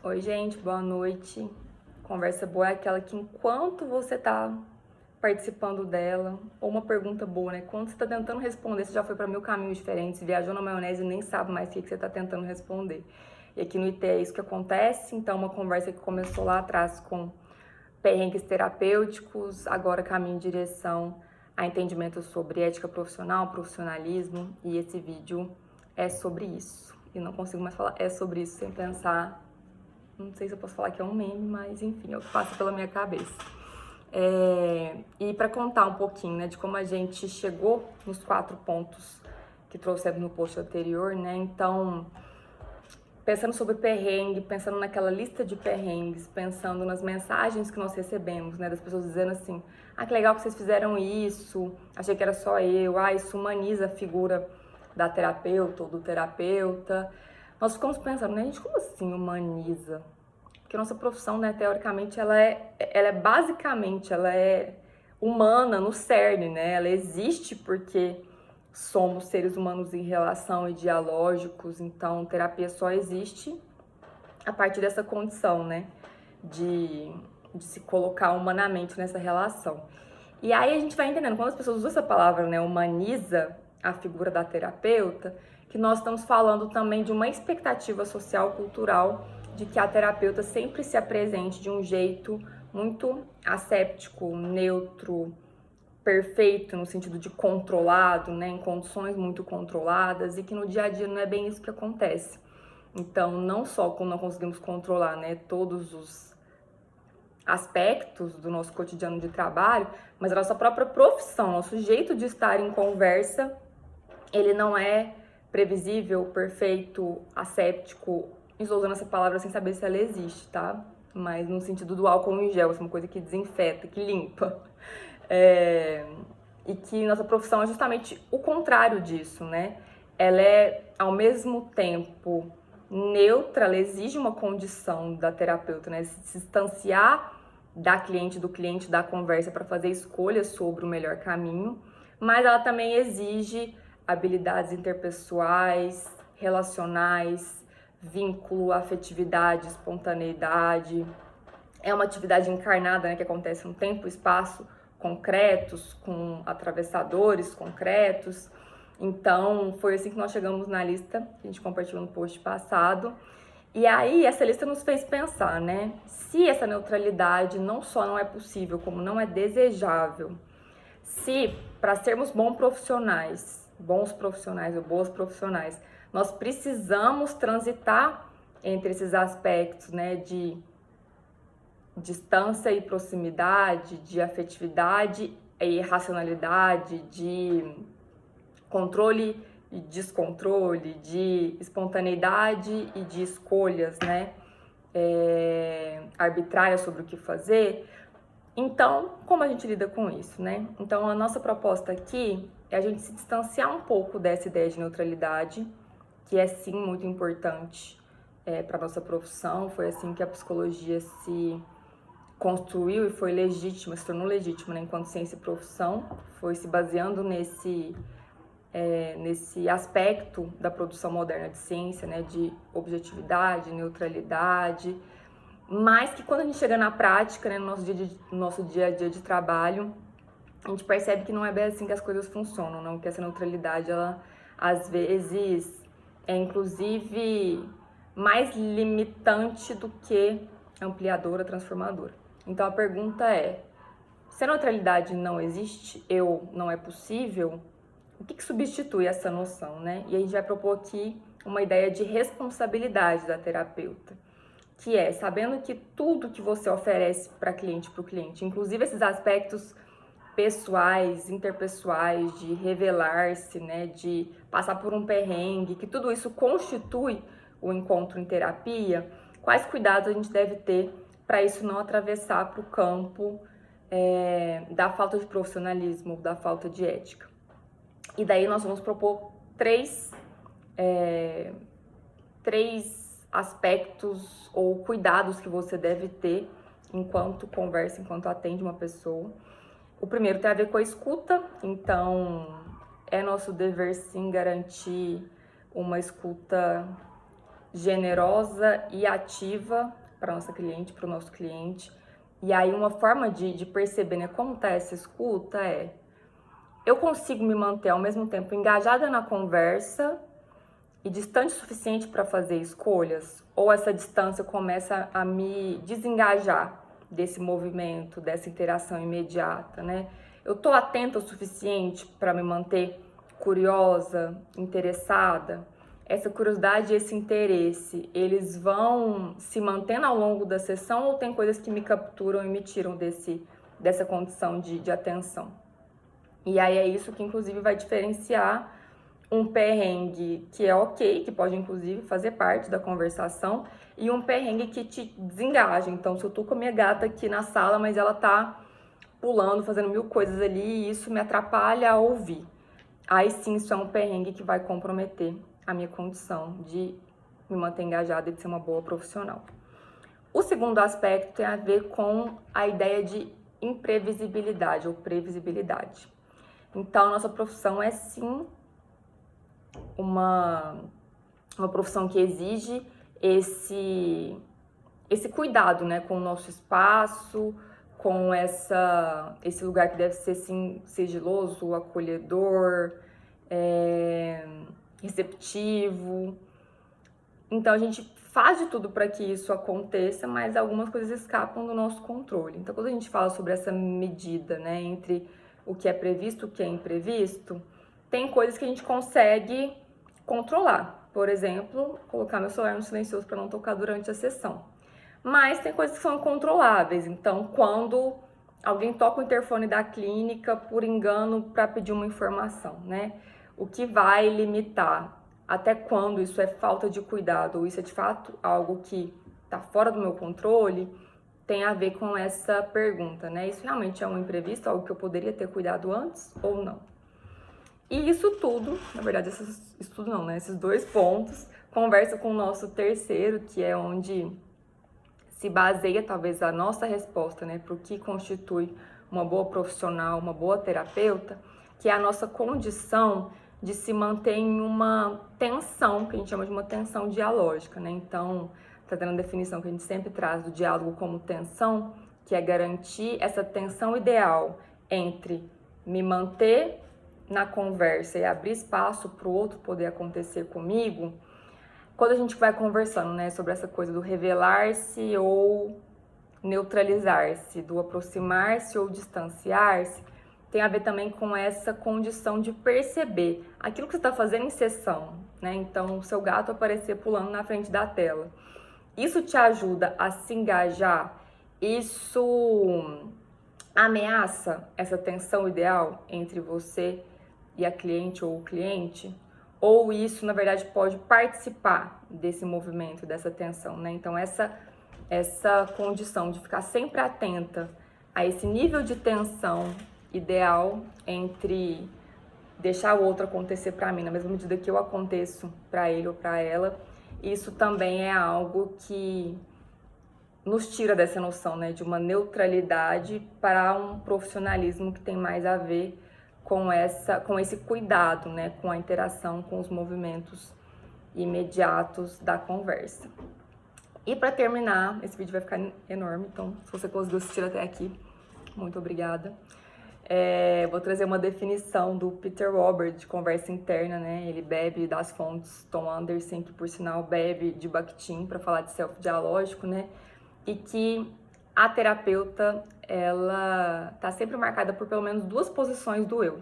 Oi, gente, boa noite. Conversa boa é aquela que enquanto você tá participando dela, ou uma pergunta boa, né? Quando você tá tentando responder, você já foi para mil caminhos diferentes, viajou na maionese e nem sabe mais o que você tá tentando responder. E aqui no IT é isso que acontece, então uma conversa que começou lá atrás com perrengues terapêuticos, agora caminha em direção a entendimento sobre ética profissional, profissionalismo, e esse vídeo é sobre isso. E não consigo mais falar é sobre isso sem pensar. Não sei se eu posso falar que é um meme, mas enfim, é o que passa pela minha cabeça. E para contar um pouquinho, né, de como a gente chegou nos 4 pontos que trouxemos no post anterior, né? Então, pensando sobre perrengue, pensando naquela lista de perrengues, pensando nas mensagens que nós recebemos, né, das pessoas dizendo assim: "Ah, que legal que vocês fizeram isso. Achei que era só eu. Ah, isso humaniza a figura da terapeuta ou do terapeuta." Nós ficamos pensando, né, gente, como assim humaniza? Porque a nossa profissão, né, teoricamente, ela é humana no cerne, né? Ela existe porque somos seres humanos em relação e dialógicos, então terapia só existe a partir dessa condição, né, de, de se colocar humanamente nessa relação. E aí a gente vai entendendo, quando as pessoas usam essa palavra, né, humaniza a figura da terapeuta, que nós estamos falando também de uma expectativa social, cultural, de que a terapeuta sempre se apresente de um jeito muito asséptico, neutro, perfeito, no sentido de controlado, né, em condições muito controladas, e que no dia a dia não é bem isso que acontece. Então, não só como não conseguimos controlar, né, todos os aspectos do nosso cotidiano de trabalho, mas a nossa própria profissão, nosso jeito de estar em conversa, ele não é previsível, perfeito, asséptico. Estou usando essa palavra sem saber se ela existe, tá? Mas no sentido do álcool em gel, uma coisa que desinfeta, que limpa. E que nossa profissão é justamente o contrário disso, né? Ela é, ao mesmo tempo, neutra, ela exige uma condição da terapeuta, né? Se distanciar da cliente, do cliente, da conversa para fazer escolhas sobre o melhor caminho, mas ela também exige habilidades interpessoais, relacionais, vínculo, afetividade, espontaneidade. É uma atividade encarnada, né, que acontece no tempo e espaço concretos, com atravessadores concretos. Então, foi assim que nós chegamos na lista que a gente compartilhou no post passado. E aí, essa lista nos fez pensar, né? Se essa neutralidade não só não é possível, como não é desejável, se para sermos bons profissionais ou boas profissionais, nós precisamos transitar entre esses aspectos, né, de distância e proximidade, de afetividade e racionalidade, de controle e descontrole, de espontaneidade e de escolhas, né, arbitrárias sobre o que fazer. Então, como a gente lida com isso, né? Então, a nossa proposta aqui é a gente se distanciar um pouco dessa ideia de neutralidade, que é sim muito importante para nossa profissão. Foi assim que a psicologia se construiu e foi legítima, se tornou legítima, né, enquanto ciência e profissão, foi se baseando nesse aspecto da produção moderna de ciência, né, de objetividade, neutralidade, mas que quando a gente chega na prática, né, no nosso dia a dia de trabalho, a gente percebe que não é bem assim que as coisas funcionam, não, que essa neutralidade, ela às vezes é inclusive mais limitante do que ampliadora, transformadora. Então a pergunta é: se a neutralidade não existe, não é possível, o que substitui essa noção, né? E a gente vai propor aqui uma ideia de responsabilidade da terapeuta, que é sabendo que tudo que você oferece para o cliente, inclusive esses aspectos pessoais, interpessoais, de revelar-se, né, de passar por um perrengue, que tudo isso constitui o encontro em terapia, quais cuidados a gente deve ter para isso não atravessar para o campo da falta de profissionalismo, da falta de ética. E daí nós vamos propor três aspectos ou cuidados que você deve ter enquanto conversa, enquanto atende uma pessoa. O primeiro tem a ver com a escuta, então é nosso dever sim garantir uma escuta generosa e ativa para nossa cliente, para o nosso cliente. E aí uma forma de perceber, né, como tá essa escuta é: eu consigo me manter ao mesmo tempo engajada na conversa e distante o suficiente para fazer escolhas? Ou essa distância começa a me desengajar desse movimento, dessa interação imediata, né? Eu tô atenta o suficiente para me manter curiosa, interessada? Essa curiosidade e esse interesse, eles vão se mantendo ao longo da sessão ou tem coisas que me capturam e me tiram dessa condição de atenção? E aí é isso que inclusive vai diferenciar um perrengue que é ok, que pode inclusive fazer parte da conversação, e um perrengue que te desengaja. Então, se eu tô com a minha gata aqui na sala, mas ela tá pulando, fazendo mil coisas ali, e isso me atrapalha a ouvir, aí sim isso é um perrengue que vai comprometer a minha condição de me manter engajada e de ser uma boa profissional. O segundo aspecto tem a ver com a ideia de imprevisibilidade ou previsibilidade. Então, nossa profissão é sim uma profissão que exige esse cuidado, né, com o nosso espaço, com esse lugar que deve ser sim, sigiloso, acolhedor, receptivo. Então a gente faz de tudo para que isso aconteça, mas algumas coisas escapam do nosso controle. Então quando a gente fala sobre essa medida, né, entre o que é previsto e o que é imprevisto, tem coisas que a gente consegue controlar. Por exemplo, colocar meu celular no silencioso para não tocar durante a sessão. Mas tem coisas que são incontroláveis. Então, quando alguém toca o interfone da clínica por engano para pedir uma informação, né? O que vai limitar até quando isso é falta de cuidado ou isso é de fato algo que está fora do meu controle, tem a ver com essa pergunta, né? Isso realmente é um imprevisto, algo que eu poderia ter cuidado antes ou não? E isso tudo, na verdade, isso tudo não, né? Esses dois pontos conversa com o nosso terceiro, que é onde se baseia talvez a nossa resposta, né, para o que constitui uma boa profissional, uma boa terapeuta, que é a nossa condição de se manter em uma tensão, que a gente chama de uma tensão dialógica, né? Então, tá dando a definição que a gente sempre traz do diálogo como tensão, que é garantir essa tensão ideal entre me manter na conversa e abrir espaço para o outro poder acontecer comigo. Quando a gente vai conversando, né, sobre essa coisa do revelar-se ou neutralizar-se, do aproximar-se ou distanciar-se, tem a ver também com essa condição de perceber aquilo que você está fazendo em sessão, né? Então, o seu gato aparecer pulando na frente da tela. Isso te ajuda a se engajar? Isso ameaça essa tensão ideal entre você e a cliente ou o cliente? Ou isso, na verdade, pode participar desse movimento, dessa tensão, né? Então, essa condição de ficar sempre atenta a esse nível de tensão ideal entre deixar o outro acontecer para mim, na mesma medida que eu aconteço para ele ou para ela, isso também é algo que nos tira dessa noção, né, de uma neutralidade para um profissionalismo que tem mais a ver com esse cuidado, né, com a interação, com os movimentos imediatos da conversa. E para terminar, esse vídeo vai ficar enorme, então se você conseguiu assistir até aqui, muito obrigada. Vou trazer uma definição do Peter Robert de conversa interna, né? Ele bebe das fontes Tom Anderson, que por sinal bebe de Bakhtin para falar de self-dialógico, né? E que a terapeuta, ela tá sempre marcada por pelo menos duas posições do eu,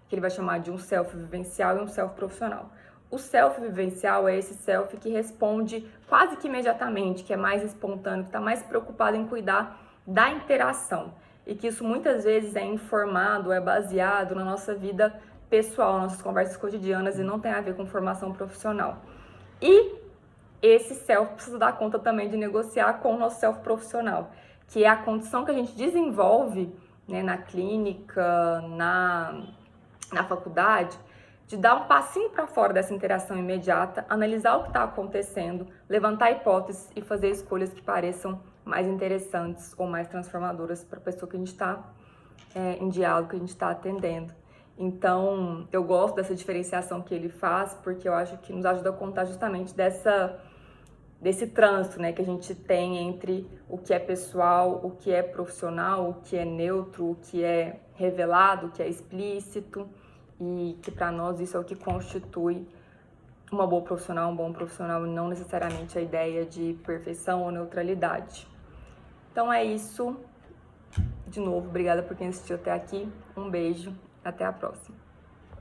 que ele vai chamar de um self vivencial e um self profissional. O self vivencial é esse self que responde quase que imediatamente, que é mais espontâneo, que está mais preocupado em cuidar da interação. E que isso muitas vezes é informado, é baseado na nossa vida pessoal, nossas conversas cotidianas e não tem a ver com formação profissional. E esse self precisa dar conta também de negociar com o nosso self profissional, que é a condição que a gente desenvolve, né, na clínica, na faculdade, de dar um passinho para fora dessa interação imediata, analisar o que está acontecendo, levantar hipóteses e fazer escolhas que pareçam mais interessantes ou mais transformadoras para a pessoa que a gente está em diálogo, que a gente está atendendo. Então, eu gosto dessa diferenciação que ele faz, porque eu acho que nos ajuda a contar justamente dessa desse trânsito, né, que a gente tem entre o que é pessoal, o que é profissional, o que é neutro, o que é revelado, o que é explícito, e que para nós isso é o que constitui uma boa profissional, um bom profissional, e não necessariamente a ideia de perfeição ou neutralidade. Então é isso. De novo, obrigada por quem assistiu até aqui. Um beijo, até a próxima.